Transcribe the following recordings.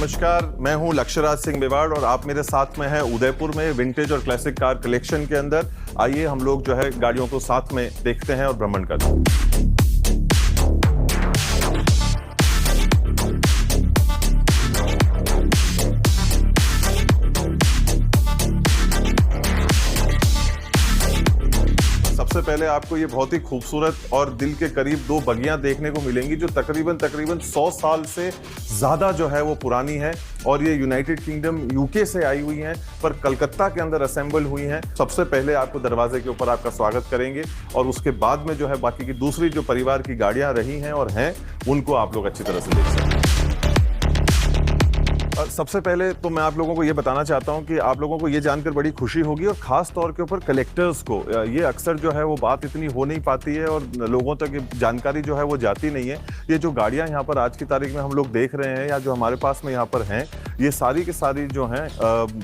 नमस्कार, मैं हूं लक्ष्यराज सिंह मेवाड़ और आप मेरे साथ में हैं उदयपुर में विंटेज और क्लासिक कार कलेक्शन के अंदर। आइए हम लोग जो है गाड़ियों को साथ में देखते हैं और भ्रमण करते हैं। सबसे पहले आपको ये बहुत ही खूबसूरत और दिल के करीब दो बगियां देखने को मिलेंगी जो तकरीबन 100 साल से ज़्यादा जो है वो पुरानी है और ये यूनाइटेड किंगडम यूके से आई हुई हैं पर कलकत्ता के अंदर असेंबल हुई हैं। सबसे पहले आपको दरवाजे के ऊपर आपका स्वागत करेंगे और उसके बाद में जो है बाकी की दूसरी जो परिवार की गाड़ियां रही हैं और हैं उनको आप लोग अच्छी तरह से देख सकते हैं। सबसे पहले तो मैं आप लोगों को ये बताना चाहता हूँ कि आप लोगों को ये जानकर बड़ी खुशी होगी और ख़ास तौर के ऊपर कलेक्टर्स को ये अक्सर जो है वो बात इतनी हो नहीं पाती है और लोगों तक ये जानकारी जो है वो जाती नहीं है। ये जो गाड़ियाँ यहाँ पर आज की तारीख में हम लोग देख रहे हैं या जो हमारे पास में यहाँ पर हैं, ये सारी की सारी जो हैं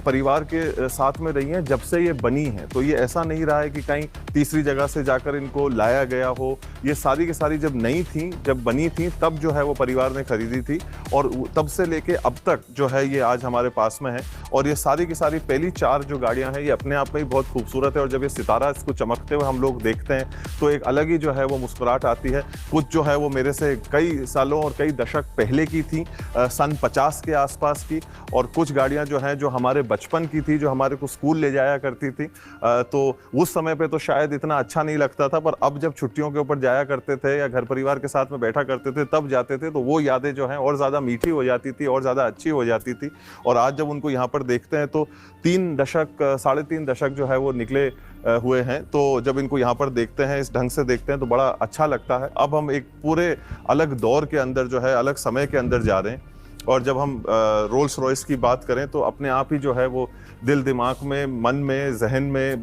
परिवार के साथ में रही हैं जब से ये बनी हैं। तो ये ऐसा नहीं रहा है कि कहीं तीसरी जगह से जाकर इनको लाया गया हो। ये सारी की सारी जब नई थी, जब बनी थी, तब जो है वो परिवार ने खरीदी थी और तब से लेके अब तक जो है ये आज हमारे पास में है। और ये सारी की सारी पहली चार जो गाड़ियां हैं ये अपने आप में ही बहुत खूबसूरत है और जब ये सितारा इसको चमकते हुए हम लोग देखते हैं तो एक अलग ही जो है वो मुस्कुराहट आती है। कुछ जो है वो मेरे से कई सालों और कई दशक पहले की थी, सन 50 के आसपास की, और कुछ गाड़ियां जो हैं जो हमारे बचपन की थी, जो हमारे को स्कूल ले जाया करती थी। तो उस समय पे तो शायद इतना अच्छा नहीं लगता था, पर अब जब छुट्टियों के ऊपर जाया करते थे या घर परिवार के साथ में बैठा करते थे तब जाते थे तो वो यादें जो हैं और ज़्यादा मीठी हो जाती थी और ज़्यादा अच्छी हो जाती थी। और आज जब उनको यहाँ पर देखते हैं तो 3 दशक, 3.5 दशक जो है वो निकले हुए हैं। तो जब इनको यहाँ पर देखते हैं, इस ढंग से देखते हैं तो बड़ा अच्छा लगता है। अब हम एक पूरे अलग दौर के अंदर जो है, अलग समय के अंदर जा रहे हैं। और जब हम रोल्स रॉयस की बात करें तो अपने आप ही जो है वो दिल दिमाग में, मन में, जहन में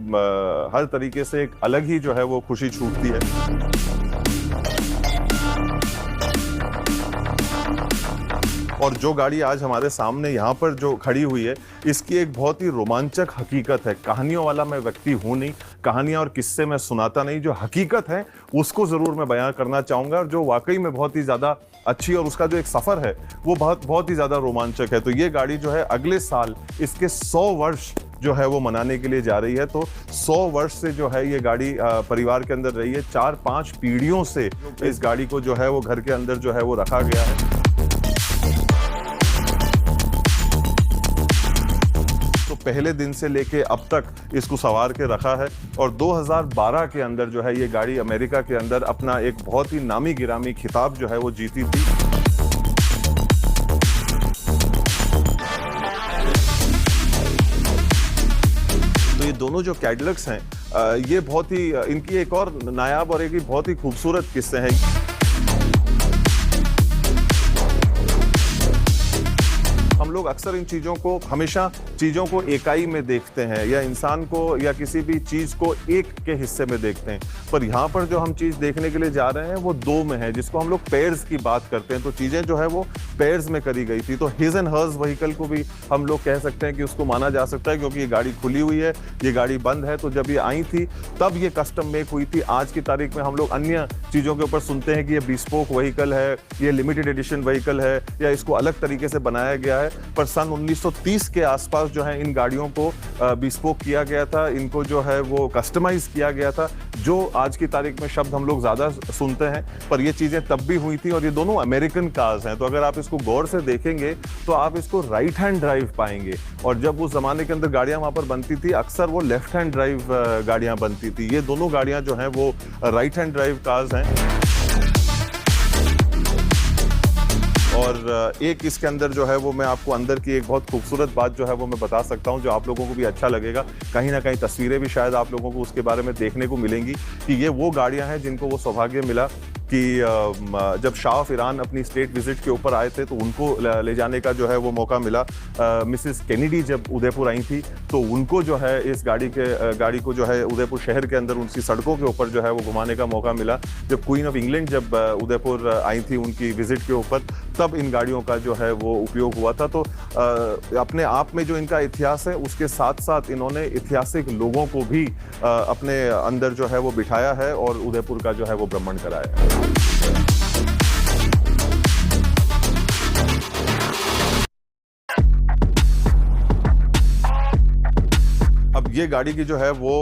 हर तरीके से एक अलग ही जो है वो खुशी छूटती है। और जो गाड़ी आज हमारे सामने यहाँ पर जो खड़ी हुई है, इसकी एक बहुत ही रोमांचक हकीकत है। कहानियों वाला मैं व्यक्ति हूँ नहीं, कहानियाँ और किस्से मैं सुनाता नहीं, जो हकीकत है उसको ज़रूर मैं बयां करना चाहूँगा और जो वाकई में बहुत ही ज़्यादा अच्छी और उसका जो एक सफ़र है वो बहुत ही ज़्यादा रोमांचक है। तो ये गाड़ी जो है अगले साल इसके 100 वर्ष जो है वो मनाने के लिए जा रही है। तो 100 वर्ष से जो है ये गाड़ी परिवार के अंदर रही है। 4-5 पीढ़ियों से इस गाड़ी को जो है वो घर के अंदर जो है वो रखा गया है। तो पहले दिन से लेके अब तक इसको संवार के रखा है और 2012 के अंदर जो है ये गाड़ी अमेरिका के अंदर अपना एक बहुत ही नामी गिरामी खिताब जो है वो जीती थी। तो ये दोनों जो कैडिलक्स हैं, ये बहुत ही, इनकी एक और नायाब और एक बहुत ही खूबसूरत किस्से हैं। हम लोग अक्सर इन चीज़ों को, हमेशा चीज़ों को इकाई में देखते हैं या इंसान को या किसी भी चीज़ को एक के हिस्से में देखते हैं, पर यहाँ पर जो हम चीज़ देखने के लिए जा रहे हैं वो दो में है, जिसको हम लोग पेयर्स की बात करते हैं। तो चीज़ें जो है वो पेयर्स में करी गई थी। तो हिज एंड हर्स व्हीकल को भी हम लोग कह सकते हैं कि उसको माना जा सकता है, क्योंकि ये गाड़ी खुली हुई है, ये गाड़ी बंद है। तो जब ये आई थी तब ये कस्टम मेक हुई थी। आज की तारीख में हम लोग अन्य चीज़ों के ऊपर सुनते हैं कि ये बिस्पोक व्हीकल है, ये लिमिटेड एडिशन व्हीकल है या इसको अलग तरीके से बनाया गया है। पर सन 1930 के आसपास जो है इन गाड़ियों को बिस्पोक किया गया था, इनको जो है वो कस्टमाइज किया गया था, जो आज की तारीख में शब्द हम लोग ज़्यादा सुनते हैं, पर ये चीज़ें तब भी हुई थी। और ये दोनों अमेरिकन कार्स हैं, तो अगर आप इसको गौर से देखेंगे तो आप इसको राइट हैंड ड्राइव पाएंगे। और जब उस ज़माने के अंदर गाड़ियाँ वहाँ पर बनती थी, अक्सर वो लेफ्ट हैंड ड्राइव गाड़ियाँ बनती थी। ये दोनों गाड़ियाँ जो हैं वो राइट हैंड ड्राइव कार्स हैं। और एक इसके अंदर जो है वो मैं आपको अंदर की एक बहुत खूबसूरत बात जो है वो मैं बता सकता हूँ, जो आप लोगों को भी अच्छा लगेगा। कहीं ना कहीं तस्वीरें भी शायद आप लोगों को उसके बारे में देखने को मिलेंगी कि ये वो गाड़ियाँ हैं जिनको वो सौभाग्य मिला कि जब शाह ऑफ ईरान अपनी स्टेट विजिट के ऊपर आए थे तो उनको ले जाने का जो है वो मौका मिला। मिसेस केनेडी जब उदयपुर आई थी तो उनको जो है इस गाड़ी को जो है उदयपुर शहर के अंदर उनकी सड़कों के ऊपर जो है वो घुमाने का मौका मिला। जब क्वीन ऑफ इंग्लैंड जब उदयपुर आई थी उनकी विजिट के ऊपर, तब इन गाड़ियों का जो है वो उपयोग हुआ था। तो अपने आप में जो इनका इतिहास है, उसके साथ साथ इन्होंने ऐतिहासिक लोगों को भी अपने अंदर जो है वो बिठाया है और उदयपुर का जो है वो भ्रमण कराया है। ये गाड़ी की जो है वो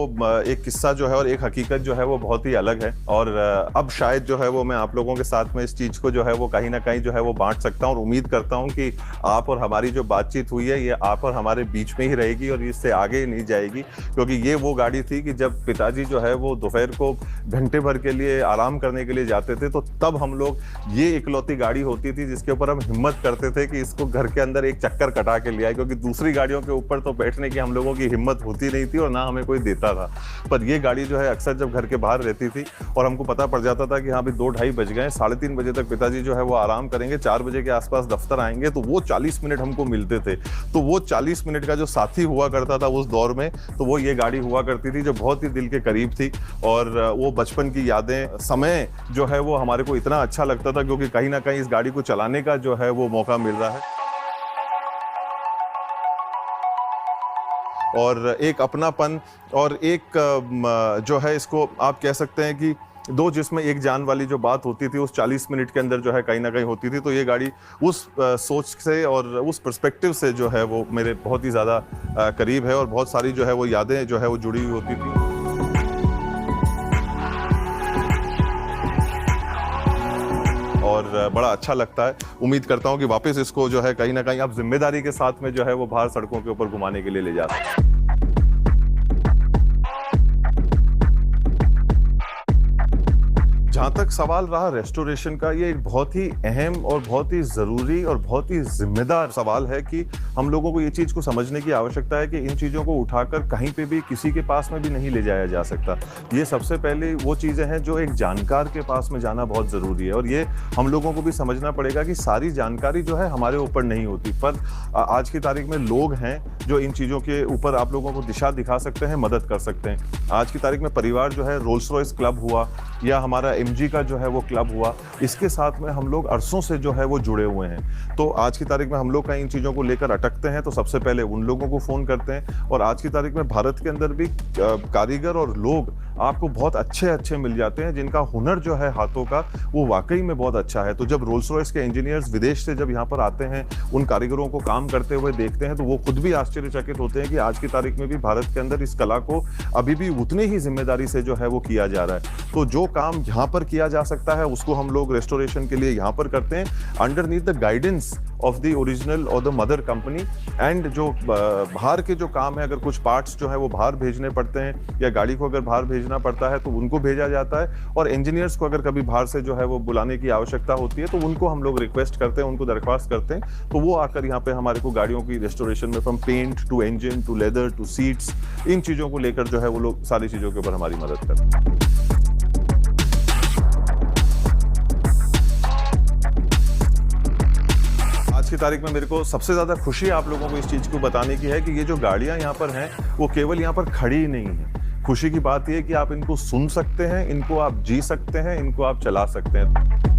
एक किस्सा जो है और एक हकीकत जो है वो बहुत ही अलग है और अब शायद जो है वो मैं आप लोगों के साथ में इस चीज़ को जो है वो कहीं ना कहीं जो है वो बांट सकता हूँ और उम्मीद करता हूँ कि आप और हमारी जो बातचीत हुई है ये आप और हमारे बीच में ही रहेगी और इससे आगे नहीं जाएगी, क्योंकि ये वो गाड़ी थी कि जब पिताजी जो है वो दोपहर को घंटे भर के लिए आराम करने के लिए जाते थे तो तब हम लोग ये इकलौती गाड़ी होती थी जिसके ऊपर हम हिम्मत करते थे कि इसको घर के अंदर एक चक्कर कटा के ले आए, क्योंकि दूसरी गाड़ियों के ऊपर तो बैठने की हम लोगों की हिम्मत होती नहीं थी और ना हमें कोई देता था। पर ये गाड़ी जो है अक्सर जब घर के बाहर रहती थी और हमको पता पड़ जाता था कि हाँ भी 2-2:30 बज गए, 3:30 बजे तक पिताजी जो है वो आराम करेंगे, 4 बजे के आसपास दफ्तर आएंगे, तो वो 40 मिनट हमको मिलते थे। तो वो 40 मिनट का जो साथी हुआ करता था उस दौर में, तो वो ये गाड़ी हुआ करती थी जो बहुत ही दिल के करीब थी। और वो बचपन की यादें, समय जो है वो हमारे को इतना अच्छा लगता था क्योंकि कहीं ना कहीं इस गाड़ी को चलाने का जो है वो मौका मिल रहा है और एक अपनापन और एक जो है इसको आप कह सकते हैं कि दो जिसमें एक जान वाली जो बात होती थी उस 40 मिनट के अंदर जो है कहीं ना कहीं होती थी। तो ये गाड़ी उस सोच से और उस पर्सपेक्टिव से जो है वो मेरे बहुत ही ज़्यादा करीब है और बहुत सारी जो है वो यादें जो है वो जुड़ी हुई होती थी। और बड़ा अच्छा लगता है। उम्मीद करता हूँ कि वापस इसको जो है कहीं ना कहीं आप जिम्मेदारी के साथ में जो है वो बाहर सड़कों के ऊपर घुमाने के लिए ले जा सकते हैं। जहाँ तक सवाल रहा रेस्टोरेशन का, ये एक बहुत ही अहम और बहुत ही ज़रूरी और बहुत ही जिम्मेदार सवाल है कि हम लोगों को ये चीज़ को समझने की आवश्यकता है कि इन चीज़ों को उठाकर कहीं पे भी किसी के पास में भी नहीं ले जाया जा सकता। ये सबसे पहले वो चीज़ें हैं जो एक जानकार के पास में जाना बहुत ज़रूरी है और ये हम लोगों को भी समझना पड़ेगा कि सारी जानकारी जो है हमारे ऊपर नहीं होती, पर आज की तारीख में लोग हैं जो इन चीज़ों के ऊपर आप लोगों को दिशा दिखा सकते हैं, मदद कर सकते हैं। आज की तारीख में परिवार जो है, रोल्स रॉयस क्लब हुआ या हमारा एमजी का जो है वो क्लब हुआ, इसके साथ में हम लोग अरसों से जो है वो जुड़े हुए हैं। तो आज की तारीख में हम लोग कहीं इन चीज़ों को लेकर अटकते हैं तो सबसे पहले उन लोगों को फ़ोन करते हैं और आज की तारीख में भारत के अंदर भी कारीगर और लोग आपको बहुत अच्छे मिल जाते हैं जिनका हुनर जो है हाथों का वो वाकई में बहुत अच्छा है। तो जब रोल्स रॉयस के इंजीनियर्स विदेश से जब यहाँ पर आते हैं, उन कारीगरों को काम करते हुए देखते हैं तो वो खुद भी आश्चर्यचकित होते हैं कि आज की तारीख में भी भारत के अंदर इस कला को अभी भी उतने ही जिम्मेदारी से जो है वो किया जा रहा है। तो जो काम यहाँ पर किया जा सकता है उसको हम लोग रेस्टोरेशन के लिए यहाँ पर करते हैं underneath the guidance of the original और द मदर कंपनी। एंड जो बाहर के जो काम है, अगर कुछ पार्ट्स जो है वो बाहर भेजने पड़ते हैं या गाड़ी को अगर बाहर भेजना पड़ता है तो उनको भेजा जाता है और इंजीनियर्स को अगर कभी बाहर से जो है वो बुलाने की आवश्यकता होती है तो उनको हम लोग रिक्वेस्ट करते हैं, उनको दरख्वास्त करते हैं, तो वो आकर यहाँ पे हमारे को गाड़ियों की रेस्टोरेशन में from paint to engine to leather to seats, इन चीज़ों को लेकर जो है वो लोग सारी चीज़ों के ऊपर हमारी मदद करते हैं। आज की तारीख में मेरे को सबसे ज़्यादा खुशी आप लोगों को इस चीज़ को बताने की है कि ये जो गाड़ियाँ यहाँ पर हैं वो केवल यहाँ पर खड़ी नहीं हैं। खुशी की बात यह है कि आप इनको सुन सकते हैं, इनको आप जी सकते हैं, इनको आप चला सकते हैं।